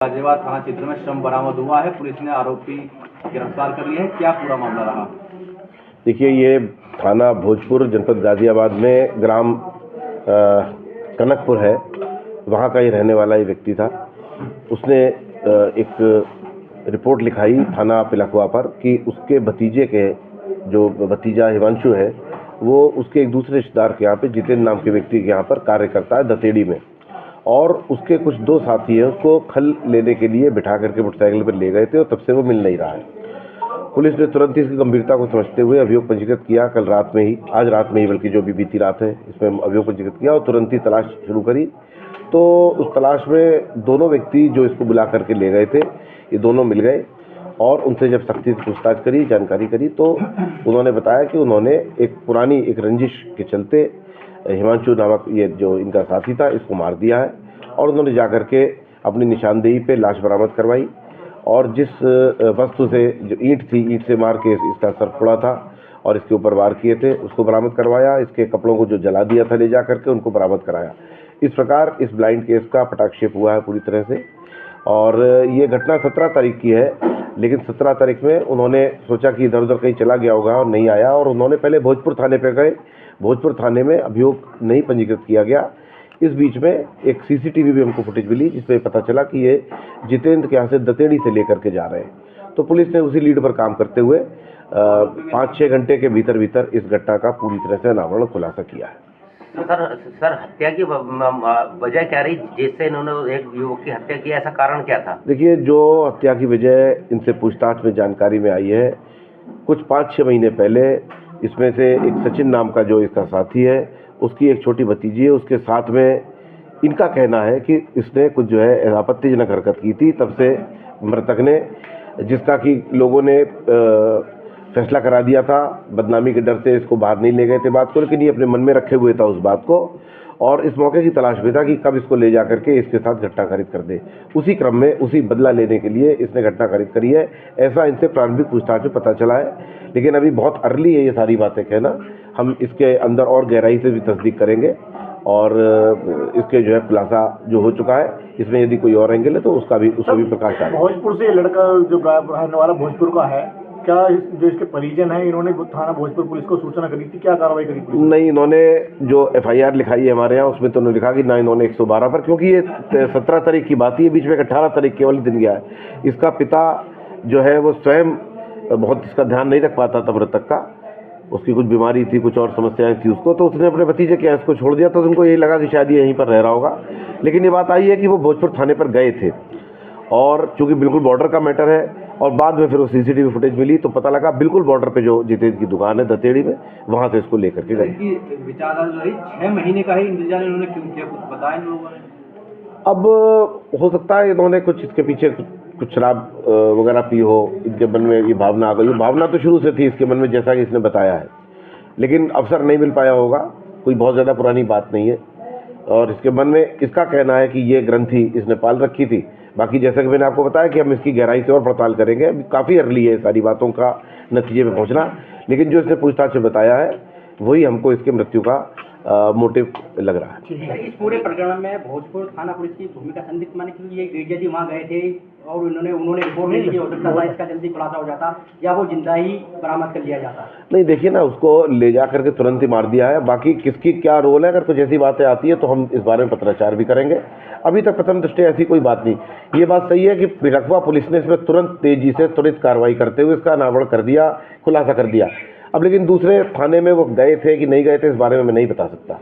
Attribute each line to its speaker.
Speaker 1: गाजियाबाद थाना क्षेत्र में शव बरामद हुआ है। पुलिस ने आरोपी गिरफ्तार कर लिया है। क्या पूरा मामला रहा?
Speaker 2: देखिए, ये थाना भोजपुर जनपद गाजियाबाद में ग्राम कनकपुर है, वहाँ का ही रहने वाला ही व्यक्ति था। उसने एक रिपोर्ट लिखाई थाना पिलखुआ पर कि उसके भतीजे के जो भतीजा हिमांशु है, वो उसके एक दूसरे रिश्तेदार के यहाँ पे जितेंद्र नाम के व्यक्ति के यहाँ पर कार्य करता है दतेड़ी में, और उसके कुछ दो साथी हैं उसको खल लेने के लिए बिठा करके मोटरसाइकिल पर ले गए थे और तब से वो मिल नहीं रहा है। पुलिस ने तुरंत ही इसकी गंभीरता को समझते हुए अभियोग पंजीकृत किया। कल रात में ही, आज रात में ही बल्कि जो भी बीती रात है, इसमें अभियोग पंजीकृत किया और तुरंत ही तलाश शुरू करी। तो उस तलाश में दोनों व्यक्ति जो इसको बुला करके ले गए थे, ये दोनों मिल गए और उनसे जब सख्ती से पूछताछ करी, जानकारी करी, तो उन्होंने बताया कि उन्होंने एक पुरानी एक रंजिश के चलते हिमांशु नामक ये जो इनका साथी था, इसको मार दिया है। और उन्होंने जाकर के अपनी निशानदेही पे लाश बरामद करवाई और जिस वस्तु से, जो ईंट थी, ईंट से मार के इसका सर फोड़ा था और इसके ऊपर वार किए थे, उसको बरामद करवाया। इसके कपड़ों को जो जला दिया था ले जा करके, उनको बरामद कराया। इस प्रकार इस ब्लाइंड केस का पटाक्षेप हुआ है पूरी तरह से। और ये घटना 17 तारीख की है, लेकिन 17 तारीख में उन्होंने सोचा कि इधर उधर कहीं चला गया होगा और नहीं आया, और उन्होंने पहले भोजपुर थाने पे गए। भोजपुर थाने में अभियोग नहीं पंजीकृत किया गया। इस बीच में एक सीसीटीवी भी हमको फुटेज मिली, जिसमें पता चला कि ये जितेंद्र के यहाँ से दतेड़ी से लेकर के जा रहे हैं। तो पुलिस ने उसी लीड पर काम करते हुए 5-6 घंटे के भीतर भीतर इस घटना का पूरी तरह से अनावरण खुलासा किया है।
Speaker 3: सर हत्या की वजह क्या रही, जिससे इन्होंने एक युवक की हत्या की? ऐसा कारण क्या था?
Speaker 2: देखिए, जो हत्या की वजह इनसे पूछताछ में जानकारी में आई है, कुछ 5-6 महीने पहले इसमें से एक सचिन नाम का जो इसका साथी है, उसकी एक छोटी भतीजी है, उसके साथ में इनका कहना है कि इसने कुछ जो है आपत्तिजनक हरकत की थी। तब से मृतक ने, जिसका कि लोगों ने फैसला करा दिया था, बदनामी के डर से इसको बाहर नहीं ले गए थे बात को, लेकिन ये अपने मन में रखे हुए था उस बात को, और इस मौके की तलाश में था कि कब इसको ले जा करके इसके साथ घटना खरीद कर दे। उसी क्रम में, उसी बदला लेने के लिए इसने घटना खरीद करी है, ऐसा इनसे प्रारंभिक पूछताछ में पता चला है। लेकिन अभी बहुत अर्ली है ये सारी बातें कहना। हम इसके अंदर और गहराई से भी तस्दीक करेंगे और इसके जो है खुलासा जो हो चुका है, इसमें यदि कोई और एंगल है तो उसका भी प्रकाश डालेंगे।
Speaker 4: भोजपुर से लड़का जो रहने वाला भोजपुर का है, क्या जो इसके परिजन है, इन्होंने थाना भोजपुर पुलिस को सूचना करी थी? क्या कार्रवाई करी पुलिस? नहीं,
Speaker 2: इन्होंने जो FIR लिखाई है हमारे यहाँ, उसमें तो उन्होंने लिखा कि ना इन्होंने 112 पर, क्योंकि ये 17 तारीख की बात ही है, बीच में 18 तारीख केवल दिन गया है। इसका पिता जो है वो स्वयं बहुत इसका ध्यान नहीं रख पाता था मृतक का, उसकी कुछ बीमारी थी, कुछ और समस्याएं थी उसको, तो उसने अपने भतीजे के इसको छोड़ दिया। तो उनको यही लगा कि शायद ये यहीं पर रह रहा होगा। लेकिन ये बात आई है कि वो भोजपुर थाने पर गए थे, और चूंकि बिल्कुल बॉर्डर का मैटर है, और बाद में फिर वो CCTV फुटेज मिली तो पता लगा बिल्कुल बॉर्डर पे जो जितेंद्र की दुकान है दतेड़ी में, वहाँ से इसको लेकर के गए।
Speaker 1: 6 महीने का ही इंतजार इन्होंने क्यों किया, कुछ बताया इन लोगों ने?
Speaker 2: अब हो सकता है इन्होंने कुछ इसके पीछे कुछ शराब वगैरह पी हो, इनके मन में ये भावना आ गई। भावना तो शुरू से थी इसके मन में, जैसा कि इसने बताया है, लेकिन अवसर नहीं मिल पाया होगा। कोई बहुत ज़्यादा पुरानी बात नहीं है, और इसके मन में इसका कहना है कि ये ग्रंथि इसने पाल रखी थी। बाकी जैसा कि मैंने आपको बताया कि हम इसकी गहराई से और पड़ताल करेंगे। अभी काफ़ी अर्ली है सारी बातों का नतीजे में पहुंचना, लेकिन जो इसने पूछताछ में बताया है वही हमको इसके मृत्यु का मोटिव लग रहा है।
Speaker 5: इस पूरे प्रकरण में भोजपुर थाना पुलिस की भूमिका संदिग्ध माने, क्योंकि ये गिरजा जी वहाँ गए थे और उन्होंने रिपोर्ट नहीं लिखी, हो सकता था इसका जल्दी खुलासा हो जाता या वो जिंदा ही बरामद कर लिया जाता।
Speaker 2: नहीं, देखिए ना, उसको ले जा करके तुरंत ही मार दिया है। बाकी किसकी क्या रोल है, अगर कुछ ऐसी बातें आती है तो हम इस बारे में पत्राचार भी करेंगे। अभी तक प्रथम दृष्टया ऐसी कोई बात नहीं। ये बात सही है कि पिलखुआ पुलिस ने इसमें तुरंत तेजी से त्वरित कार्रवाई करते हुए इसका अनावरण कर दिया, खुलासा कर दिया। अब लेकिन दूसरे थाने में वो गए थे कि नहीं गए थे, इस बारे में मैं नहीं बता सकता।